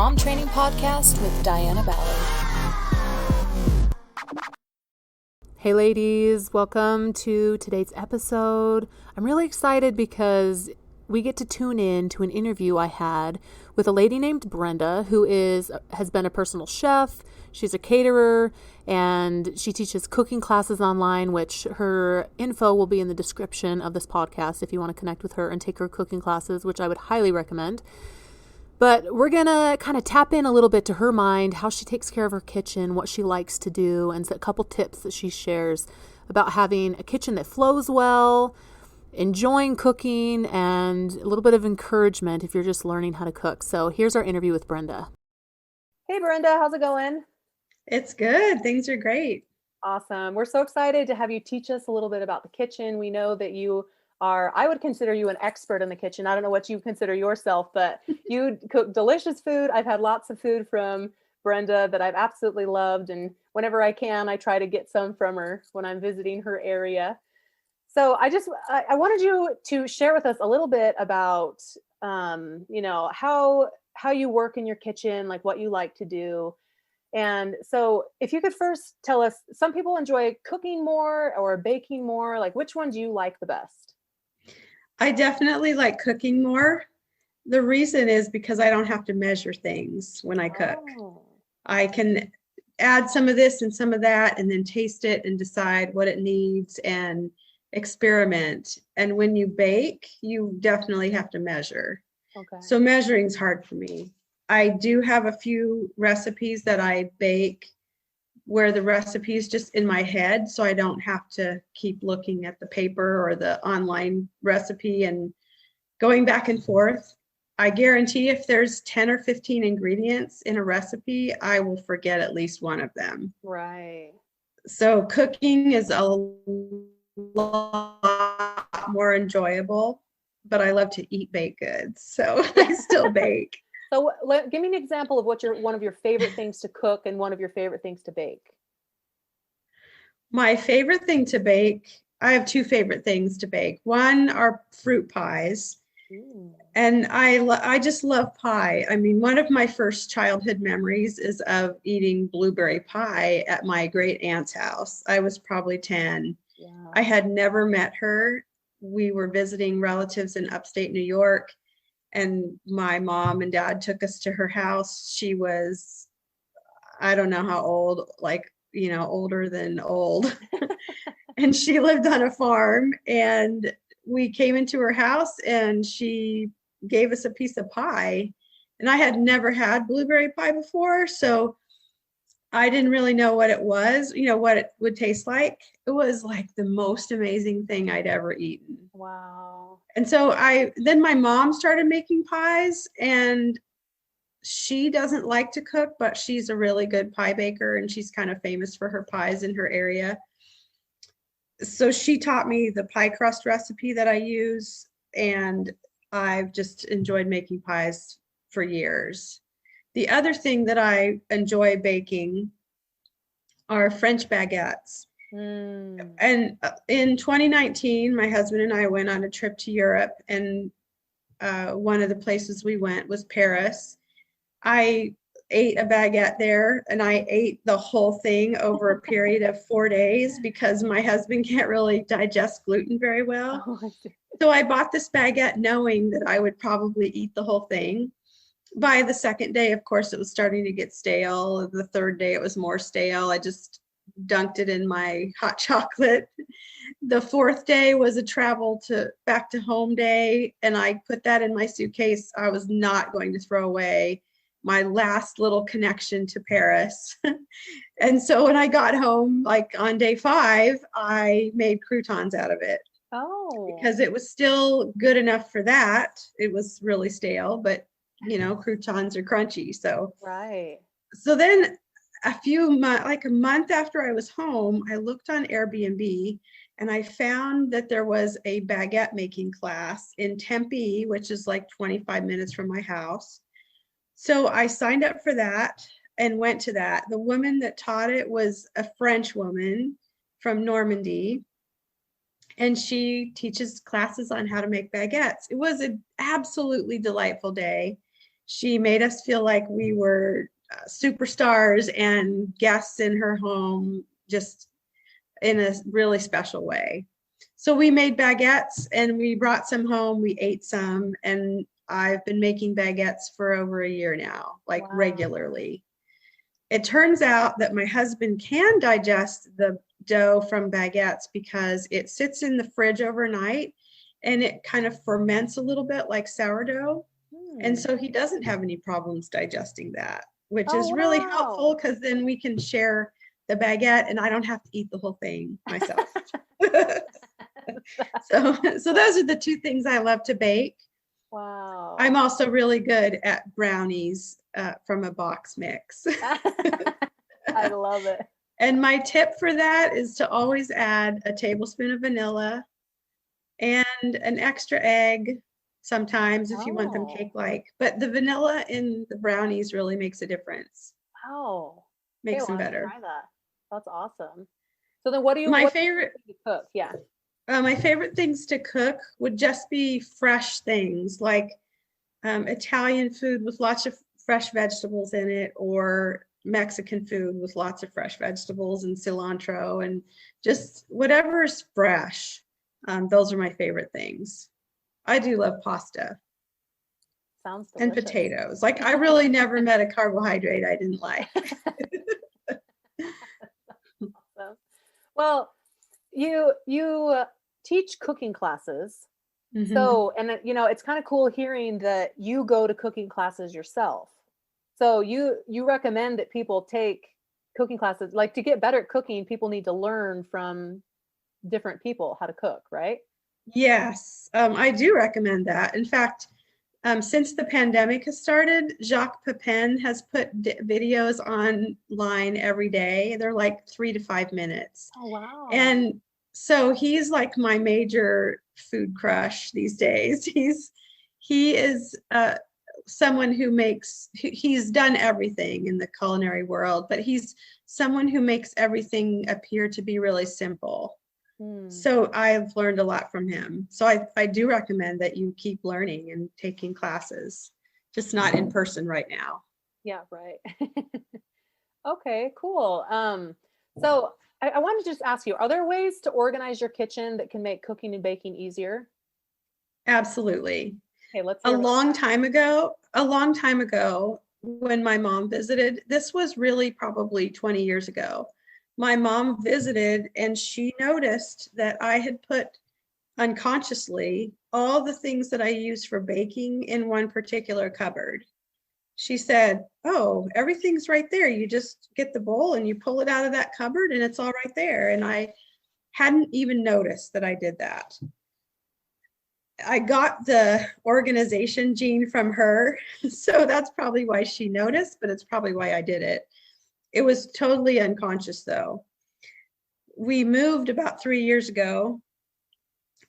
Mom Training Podcast with Diana Ballard. Hey ladies, welcome to today's episode. I'm really excited because we get to tune in to an interview I had with a lady named Brenda who has been a personal chef. She's a caterer and she teaches cooking classes online, which her info will be in the description of this podcast if you want to connect with her and take her cooking classes, which I would highly recommend. But we're going to kind of tap in a little bit to her mind, how she takes care of her kitchen, what she likes to do, and a couple tips that she shares about having a kitchen that flows well, enjoying cooking, and a little bit of encouragement if you're just learning how to cook. So here's our interview with Brenda. Hey, Brenda, how's it going? It's good. Things are great. Awesome. We're so excited to have you teach us a little bit about the kitchen. We know that I would consider you an expert in the kitchen. I don't know what you consider yourself, but you cook delicious food. I've had lots of food from Brenda that I've absolutely loved. And whenever I can, I try to get some from her when I'm visiting her area. So I wanted you to share with us a little bit about, how you work in your kitchen, like what you like to do. And so if you could first tell us, some people enjoy cooking more or baking more, like which one do you like the best? I definitely like cooking more. The reason is because I don't have to measure things when I cook. I can add some of this and some of that and then taste it and decide what it needs and experiment. And when you bake, you definitely have to measure. Okay. So measuring's hard for me. I do have a few recipes that I bake where the recipe is just in my head, so I don't have to keep looking at the paper or the online recipe and going back and forth. I guarantee if there's 10 or 15 ingredients in a recipe, I will forget at least one of them. Right. So cooking is a lot more enjoyable, but I love to eat baked goods, so I still bake. So give me an example of one of your favorite things to cook and one of your favorite things to bake. My favorite thing to bake, I have two favorite things to bake. One are fruit pies. And I just love pie. I mean, one of my first childhood memories is of eating blueberry pie at my great aunt's house. I was probably 10. Yeah. I had never met her. We were visiting relatives in upstate New York. And my mom and dad took us to her house. She was, I don't know how old, older than old. And she lived on a farm. And we came into her house and she gave us a piece of pie. And I had never had blueberry pie before. So I didn't really know what it was, what it would taste like. It was like the most amazing thing I'd ever eaten. Wow. And so then my mom started making pies, and she doesn't like to cook, but she's a really good pie baker and she's kind of famous for her pies in her area. So she taught me the pie crust recipe that I use, and I've just enjoyed making pies for years. The other thing that I enjoy baking are French baguettes. And in 2019, my husband and I went on a trip to Europe, and one of the places we went was Paris. I ate a baguette there, and I ate the whole thing over a period of 4 days because my husband can't really digest gluten very well. So I bought this baguette knowing that I would probably eat the whole thing. By the second day, of course, it was starting to get stale. The third day, it was more stale. I just dunked it in my hot chocolate. The fourth day was a travel back to home day, and I put that in my suitcase. I was not going to throw away my last little connection to Paris. And so when I got home, like on day 5, I made croutons out of it. Oh. Because it was still good enough for that. It was really stale, but croutons are crunchy. So right. So then a month after I was home, I looked on Airbnb and I found that there was a baguette making class in Tempe, which is like 25 minutes from my house. So I signed up for that and went to that. The woman that taught it was a French woman from Normandy, and she teaches classes on how to make baguettes. It was an absolutely delightful day. She made us feel like we were superstars and guests in her home, just in a really special way. So we made baguettes and we brought some home. We ate some, and I've been making baguettes for over a year now, like regularly. It turns out that my husband can digest the dough from baguettes because it sits in the fridge overnight and it kind of ferments a little bit like sourdough. And so he doesn't have any problems digesting that, which is really helpful because then we can share the baguette and I don't have to eat the whole thing myself. So those are the two things I love to bake. Wow. I'm also really good at brownies from a box mix. I love it. And my tip for that is to always add a tablespoon of vanilla and an extra egg sometimes if you want them cake-like. But the vanilla in the brownies really makes a difference. Wow. Makes them better. Try that. That's awesome. So then what do you favorite to cook? Yeah. My favorite things to cook would just be fresh things like Italian food with lots of fresh vegetables in it, or Mexican food with lots of fresh vegetables and cilantro, and just whatever is fresh. Those are my favorite things. I do love pasta. Sounds delicious. And potatoes. Like I really never met a carbohydrate I didn't like. Well, you teach cooking classes. Mm-hmm. So, and it's kind of cool hearing that you go to cooking classes yourself. So you recommend that people take cooking classes, like to get better at cooking, people need to learn from different people how to cook, right? Yes, I do recommend that. In fact, since the pandemic has started, Jacques Pepin has put videos online every day. They're like 3 to 5 minutes. Oh, wow. And so he's like my major food crush these days. He is someone who he's done everything in the culinary world, but he's someone who makes everything appear to be really simple. So I've learned a lot from him. So I do recommend that you keep learning and taking classes, just not in person right now. Yeah, right. Okay, cool. So I wanted to just ask you, are there ways to organize your kitchen that can make cooking and baking easier? Absolutely. Okay, let's a long time ago, when my mom visited, this was really probably 20 years ago. My mom visited and she noticed that I had put unconsciously all the things that I use for baking in one particular cupboard. She said, "Oh, everything's right there. You just get the bowl and you pull it out of that cupboard and it's all right there." And I hadn't even noticed that I did that. I got the organization gene from her. So that's probably why she noticed, but it's probably why I did it. It was totally unconscious though. We moved about 3 years ago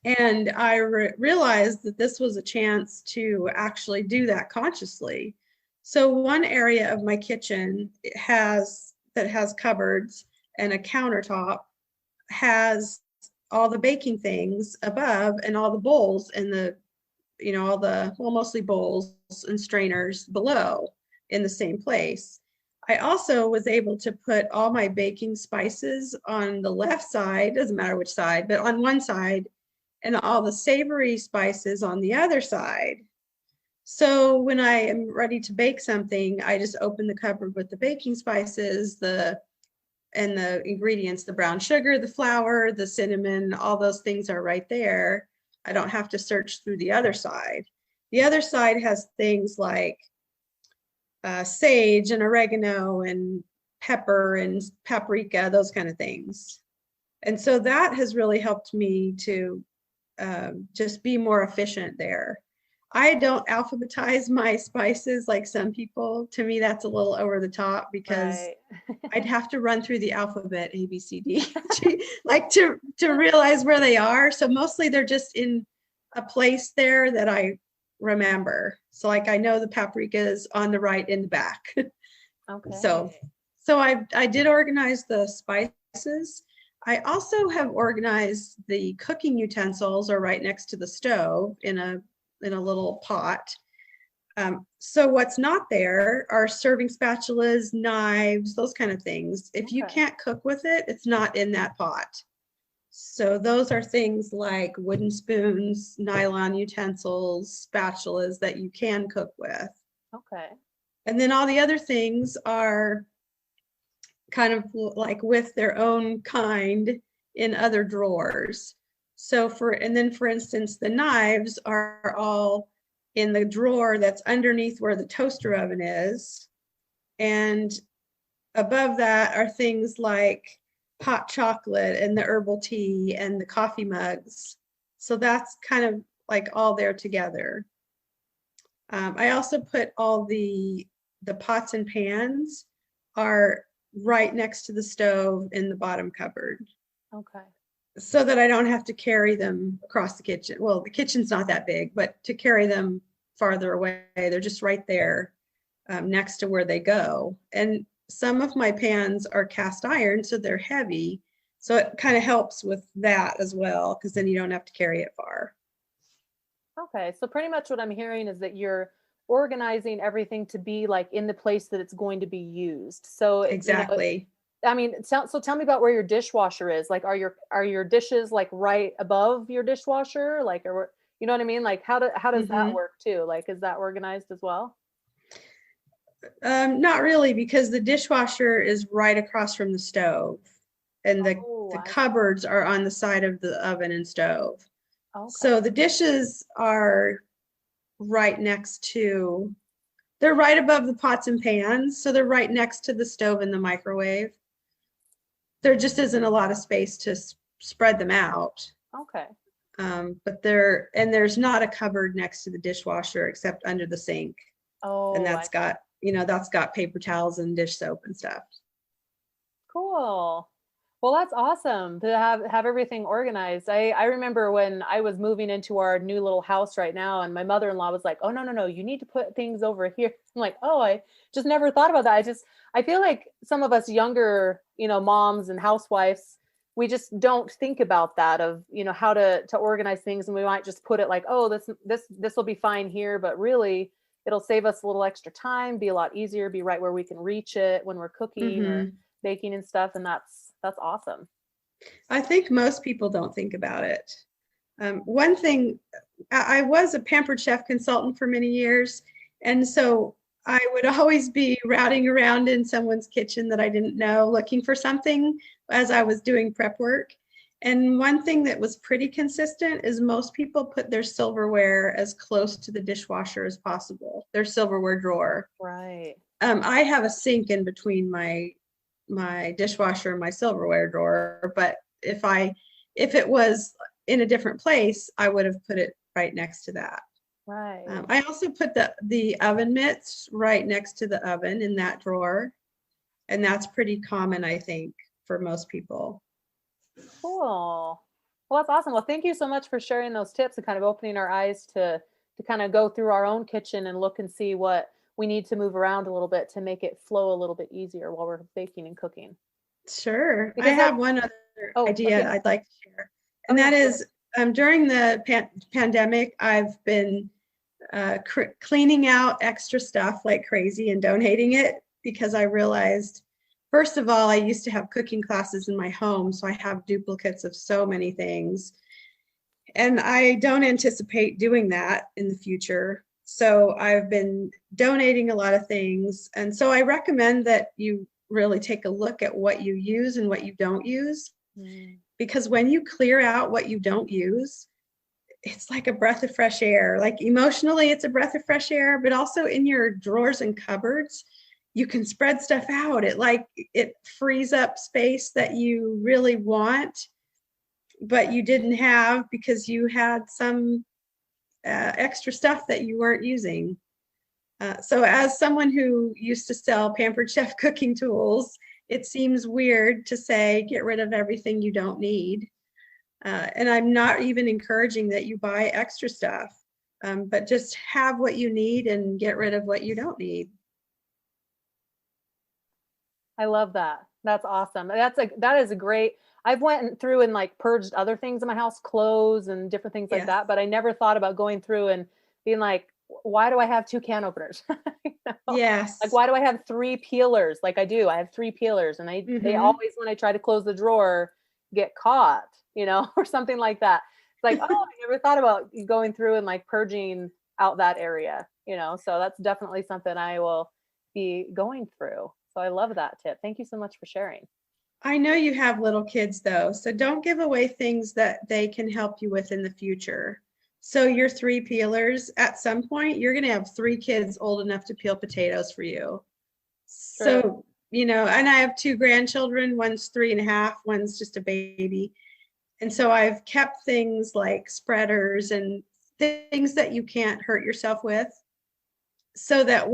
and I realized that this was a chance to actually do that consciously. So one area of my kitchen that has cupboards and a countertop has all the baking things above and all the bowls and mostly bowls and strainers below in the same place. I also was able to put all my baking spices on the left side, doesn't matter which side, but on one side, and all the savory spices on the other side. So when I am ready to bake something, I just open the cupboard with the baking spices, and the ingredients, the brown sugar, the flour, the cinnamon, all those things are right there. I don't have to search through the other side. The other side has things like sage and oregano and pepper and paprika, those kind of things. And so that has really helped me to just be more efficient there. I don't alphabetize my spices like some people. To me, that's a little over the top because I'd have to run through the alphabet A, B, C, D, to realize where they are. So mostly they're just in a place there that I remember. So like I know the paprika is on the right in the back. Okay. So I did organize the spices. I also have organized the cooking utensils are right next to the stove in a little pot. So what's not there are serving spatulas, knives, those kind of things. If you Okay. can't cook with it, it's not in that pot. So those are things like wooden spoons, nylon utensils, spatulas that you can cook with. Okay. And then all the other things are kind of like with their own kind in other drawers. So and then for instance, the knives are all in the drawer that's underneath where the toaster oven is. And above that are things like hot chocolate and the herbal tea and the coffee mugs. So that's kind of like all there together. I also put all the pots and pans are right next to the stove in the bottom cupboard, Okay. so that I don't have to carry them across the kitchen. Well, the kitchen's not that big, but to carry them farther away, they're just right there next to where they go. And some of my pans are cast iron, so they're heavy. So it kind of helps with that as well, because then you don't have to carry it far. Okay. So pretty much what I'm hearing is that you're organizing everything to be like in the place that it's going to be used. So, Exactly. I mean, so tell me about where your dishwasher is. Like, are your dishes like right above your dishwasher? Like, or you know what I mean? Like, how does that Mm-hmm. work too? Like, is that organized as well? Not really, because the dishwasher is right across from the stove, and Oh, the I cupboards are on the side of the oven and stove. okay. So the dishes are right next to, they're right above the pots and pans. So they're right next to the stove and the microwave. There just isn't a lot of space to spread them out. Okay. But there's not a cupboard next to the dishwasher except under the sink. And Oh, that's got paper towels and dish soap and stuff. cool. Well, that's awesome to have everything organized. I remember when I was moving into our new little house right now, and my mother-in-law was like, "Oh, no, no, no, you need to put things over here." I'm like, "Oh, I just never thought about that." I feel like some of us younger, moms and housewives, we just don't think about that of, how to organize things, and we might just put it like, "Oh, this will be fine here," but really it'll save us a little extra time, be a lot easier, be right where we can reach it when we're cooking or Hmm. baking and stuff, and that's awesome. I think most people don't think about it. One thing, I was a pampered chef consultant for many years, and so I would always be routing around in someone's kitchen that I didn't know, looking for something as I was doing prep work. And one thing that was pretty consistent is most people put their silverware as close to the dishwasher as possible, their silverware drawer. Right. I have a sink in between my dishwasher and my silverware drawer, but if it was in a different place, I would have put it right next to that. Right. I also put the oven mitts right next to the oven in that drawer, and that's pretty common, I think, for most people. Cool. Well, that's awesome. Well, thank you so much for sharing those tips and kind of opening our eyes to kind of go through our own kitchen and look and see what we need to move around a little bit to make it flow a little bit easier while we're baking and cooking. Sure. I Because have one other oh, idea okay. I'd like to share, Oh and yeah, that go ahead. is during the pandemic, I've been cleaning out extra stuff like crazy and donating it, because I realized, first of all, I used to have cooking classes in my home, so I have duplicates of so many things. And I don't anticipate doing that in the future. So I've been donating a lot of things. And so I recommend that you really take a look at what you use and what you don't use, Mm, because when you clear out what you don't use, it's like a breath of fresh air. Like emotionally, it's a breath of fresh air, but also in your drawers and cupboards, you can spread stuff out. It frees up space that you really want, but you didn't have because you had some extra stuff that you weren't using. So as someone who used to sell Pampered Chef cooking tools, it seems weird to say, get rid of everything you don't need. And I'm not even encouraging that you buy extra stuff, but just have what you need and get rid of what you don't need. I love that. That's awesome. That is a great. I've went through and like purged other things in my house, clothes and different things like Yes. that, but I never thought about going through and being like, why do I have 2 can openers? You know? Yes. Like, why do I have 3 peelers? Like I do, I have 3 peelers, and they Mhm. always, when I try to close the drawer, get caught, you know, or something like that. It's like, oh, I never thought about going through and like purging out that area, you know. So that's definitely something I will be going through. So I love that tip. Thank you so much for sharing. I know you have little kids though, so don't give away things that they can help you with in the future. So your 3 peelers, at some point, you're going to have 3 kids old enough to peel potatoes for you. True. So, you know, and I have 2 grandchildren, one's 3.5, one's just a baby. And so I've kept things like spreaders and things that you can't hurt yourself with. So that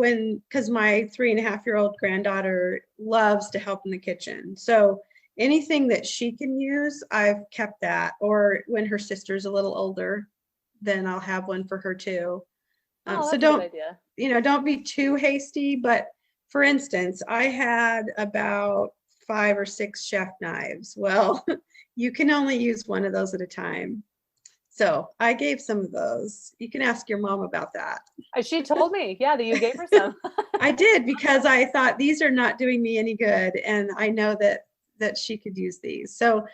because my 3.5-year-old granddaughter loves to help in the kitchen. So anything that she can use, I've kept that. Or when her sister's a little older, then I'll have one for her too. Oh, So that's a good don't, idea. don't be too hasty. But for instance, I had about 5 or 6 chef knives. Well, you can only use one of those at a time. So I gave some of those. You can ask your mom about that. She told me, yeah, that you gave her some. I did, because I thought these are not doing me any good, and I know that she could use these. So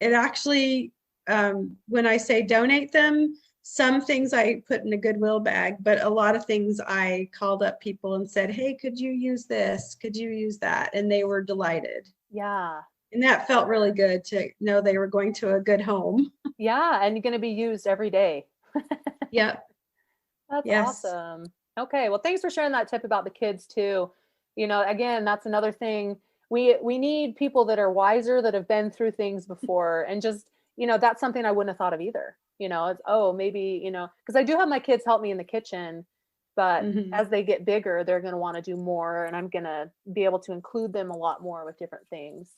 it actually, when I say donate them, some things I put in a Goodwill bag, but a lot of things I called up people and said, hey, could you use this? Could you use that? And they were delighted. Yeah. And that felt really good to know they were going to a good home. Yeah, and you're going to be used every day. Yep. That's Yes. awesome. Okay, well, thanks for sharing that tip about the kids too. You know, again, that's another thing. We need people that are wiser, that have been through things before, and just, you know, that's something I wouldn't have thought of either. You know, it's, oh, maybe, you know, because I do have my kids help me in the kitchen, but Hmm. as they get bigger, they're going to want to do more, and I'm going to be able to include them a lot more with different things.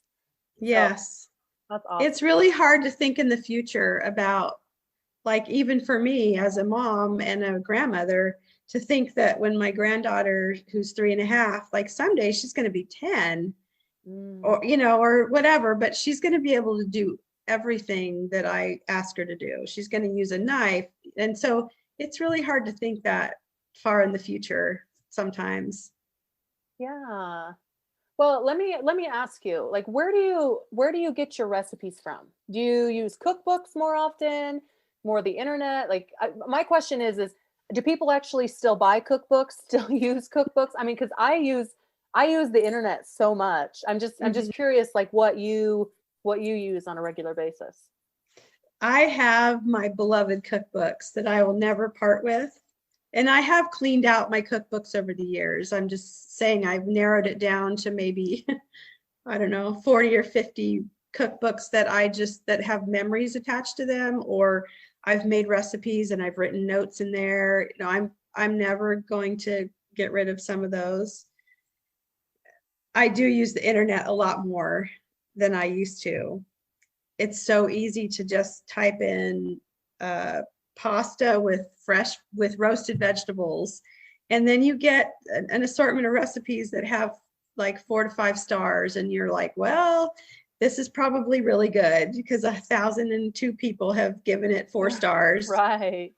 So Yes. that's awesome. It's really hard to think in the future about, like, even for me as a mom and a grandmother, to think that when my granddaughter, who's 3.5, like someday she's going to be 10, Mm, or or whatever, but she's going to be able to do everything that I ask her to do. She's going to use a knife. And so it's really hard to think that far in the future sometimes. yeah. Well, let me ask you, like, where do you get your recipes from? Do you use cookbooks more often, more the internet? Like, my question is, do people actually still buy cookbooks, still use cookbooks? I mean, because I use the internet so much. I'm just Mhm. curious, like, what you use on a regular basis. I have my beloved cookbooks that I will never part with. And I have cleaned out my cookbooks over the years. I'm just saying I've narrowed it down to maybe, I don't know, 40 or 50 cookbooks that have memories attached to them, or I've made recipes and I've written notes in there. I'm never going to get rid of some of those. I do use the internet a lot more than I used to. It's so easy to just type in uh, pasta with roasted vegetables, and then you get an assortment of recipes that have like 4 to 5 stars, and you're like, well, this is probably really good because 1,002 people have given it 4 stars. Right.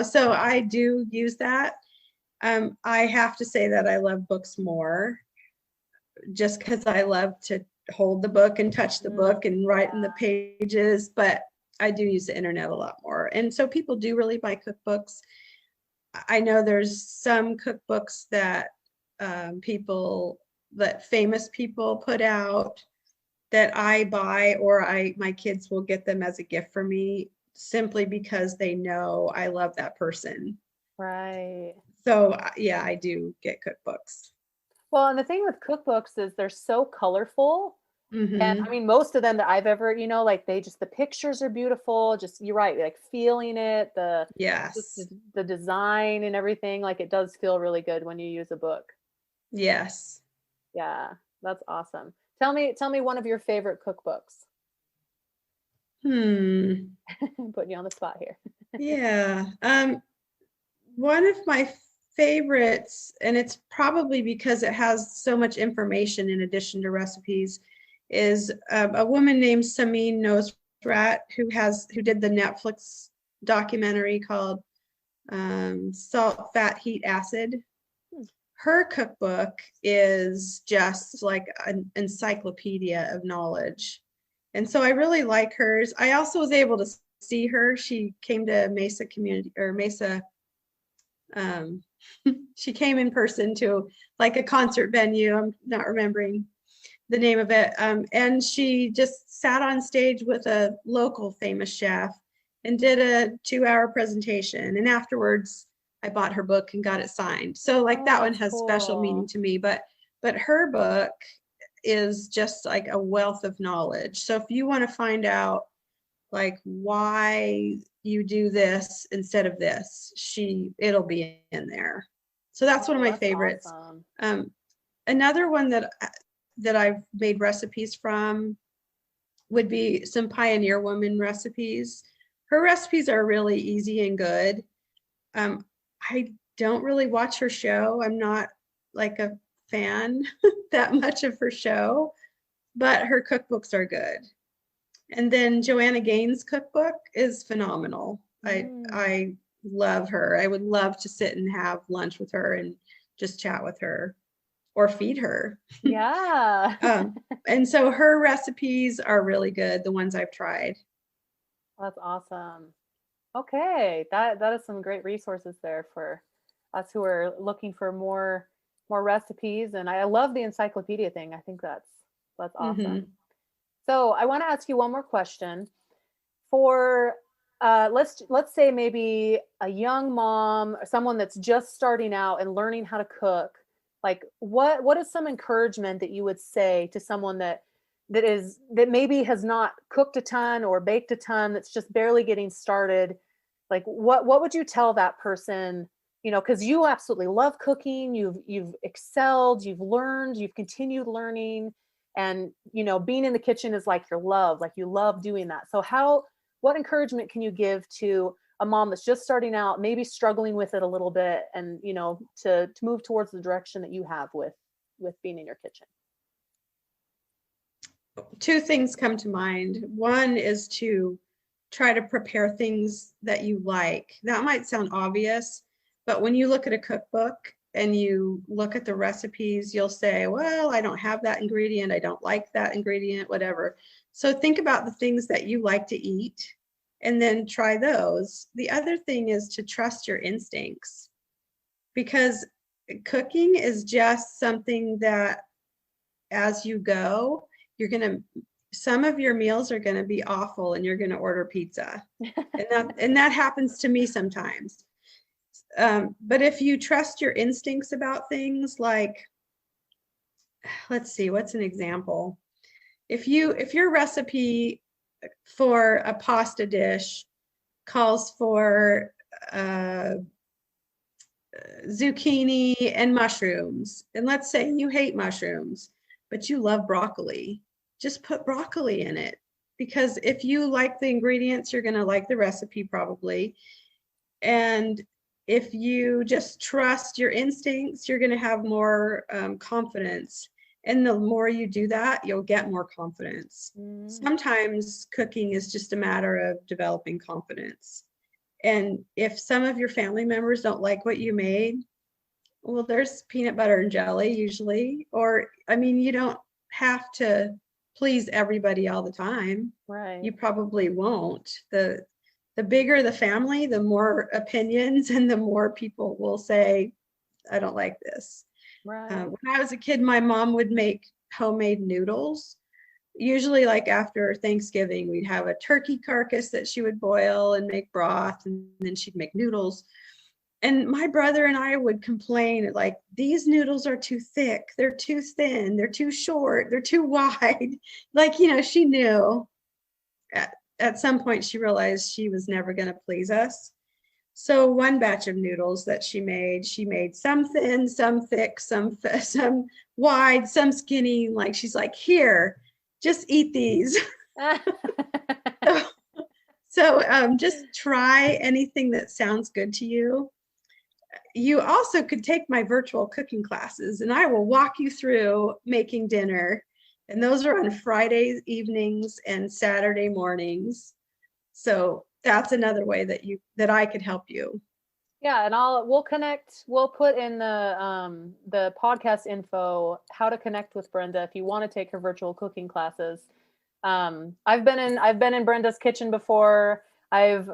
So I do use that. I have to say that I love books more, just because I love to hold the book and touch the Mm, book and write in the pages, but I do use the internet a lot more. And so people do really buy cookbooks. I know there's some cookbooks that famous people put out that I buy, or my kids will get them as a gift for me, simply because they know I love that person. right. So yeah, I do get cookbooks. Well, and the thing with cookbooks is they're so colorful. And I Hmm. mean, most of them that I've ever, like the pictures are beautiful. Just, you're right, like feeling it, just Yes. the design and everything. Like, it does feel really good when you use a book. Yes. Yeah, that's awesome. Tell me one of your favorite cookbooks. Hmm. I'm putting you on the spot here. Yeah. One of my favorites, and it's probably because it has so much information in addition to recipes, is a woman named Samin Nosrat, who did the Netflix documentary called salt, fat, heat, acid. Her cookbook is just like an encyclopedia of knowledge. And so I really like hers. I also was able to see her. She came to Mesa Community or Mesa. She came in person to like a concert venue. I'm not remembering the name of it. And she just sat on stage with a local famous chef and did a 2-hour presentation. And afterwards, I bought her book and got it signed. So like that one has special meaning to me. But her book is just like a wealth of knowledge. So if you want to find out like why you do this instead of this, it'll be in there. So that's one of my favorites. Awesome. Another one that I've made recipes from would be some Pioneer Woman recipes. Her recipes are really easy and good. I don't really watch her show. I'm not like a fan that much of her show, but her cookbooks are good. And then Joanna Gaines' cookbook is phenomenal. I love her. I would love to sit and have lunch with her and just chat with her or feed her. Yeah. And so her recipes are really good, the ones I've tried. That's awesome. Okay, that is some great resources there for us who are looking for more recipes. And I love the encyclopedia thing. I think that's awesome. Mm-hmm. So I want to ask you one more question. For let's say maybe a young mom or someone that's just starting out and learning how to cook. Like what is some encouragement that you would say to someone that maybe has not cooked a ton or baked a ton, that's just barely getting started? Like what would you tell that person? Because you absolutely love cooking, you've excelled, you've learned, you've continued learning, and being in the kitchen is like your love, like you love doing that. So what encouragement can you give to a mom that's just starting out, maybe struggling with it a little bit, and to move towards the direction that you have with being in your kitchen? Two things come to mind. One is to try to prepare things that you like. That might sound obvious, but when you look at a cookbook and you look at the recipes, you'll say, well, I don't have that ingredient. I don't like that ingredient, whatever. So think about the things that you like to eat and then try those. The other thing is to trust your instincts, because cooking is just something that as you go, some of your meals are going to be awful and you're going to order pizza. and that happens to me sometimes. But if you trust your instincts about things, like, let's see, what's an example? If your recipe for a pasta dish calls for zucchini and mushrooms, and let's say you hate mushrooms, but you love broccoli, just put broccoli in it. Because if you like the ingredients, you're going to like the recipe probably. And if you just trust your instincts, you're going to have more confidence. And the more you do that, you'll get more confidence. Sometimes cooking is just a matter of developing confidence. And if some of your family members don't like what you made, well, there's peanut butter and jelly usually. Or, I mean, you don't have to please everybody all the time. Right. You probably won't. The bigger the family, the more opinions and the more people will say, I don't like this. Right. When I was a kid, my mom would make homemade noodles. Usually like after Thanksgiving, we'd have a turkey carcass that she would boil and make broth, and then she'd make noodles. And my brother and I would complain like, these noodles are too thick, they're too thin, they're too short, they're too wide. Like, she knew at some point she realized she was never going to please us. So one batch of noodles that she made some thin, some thick, some wide, some skinny. Like, she's like, here, just eat these. So just try anything that sounds good to you. You also could take my virtual cooking classes, and I will walk you through making dinner. And those are on Friday evenings and Saturday mornings. So that's another way that I could help you. Yeah, and we'll connect. We'll put in the podcast info how to connect with Brenda if you want to take her virtual cooking classes. I've been in Brenda's kitchen before. I've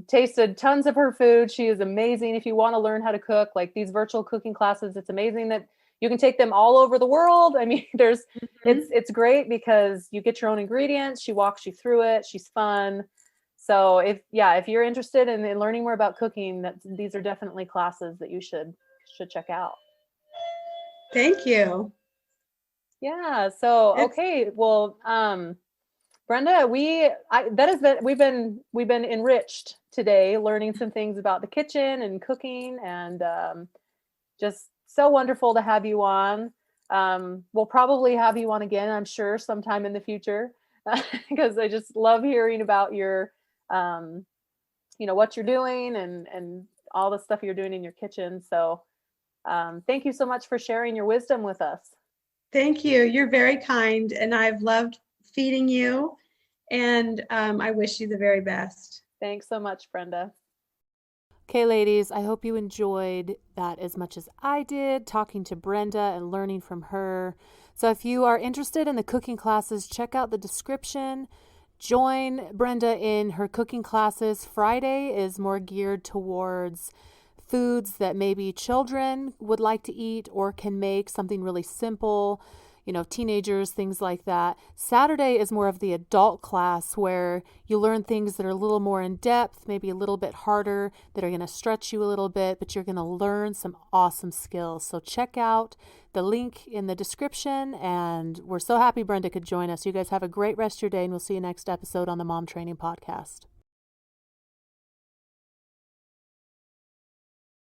tasted tons of her food. She is amazing. If you want to learn how to cook, like these virtual cooking classes, it's amazing that you can take them all over the world. I mean, it's great because you get your own ingredients. She walks you through it. She's fun. So if you're interested in learning more about cooking, these are definitely classes that you should check out. Thank you. Yeah. So okay. Well, Brenda, we've been enriched today, learning some things about the kitchen and cooking, and just so wonderful to have you on. We'll probably have you on again, I'm sure, sometime in the future, because I just love hearing about your, what you're doing and all the stuff you're doing in your kitchen. So thank you so much for sharing your wisdom with us. Thank you. You're very kind, and I've loved feeding you, and I wish you the very best. Thanks so much, Brenda. Okay, ladies, I hope you enjoyed that as much as I did, talking to Brenda and learning from her. So if you are interested in the cooking classes, check out the description. Join Brenda in her cooking classes. Friday is more geared towards foods that maybe children would like to eat or can make, something really simple, teenagers, things like that. Saturday is more of the adult class where you learn things that are a little more in depth, maybe a little bit harder, that are going to stretch you a little bit, but you're going to learn some awesome skills. So check out the link in the description, and we're so happy Brenda could join us. You guys have a great rest of your day, and we'll see you next episode on the Mom Training Podcast.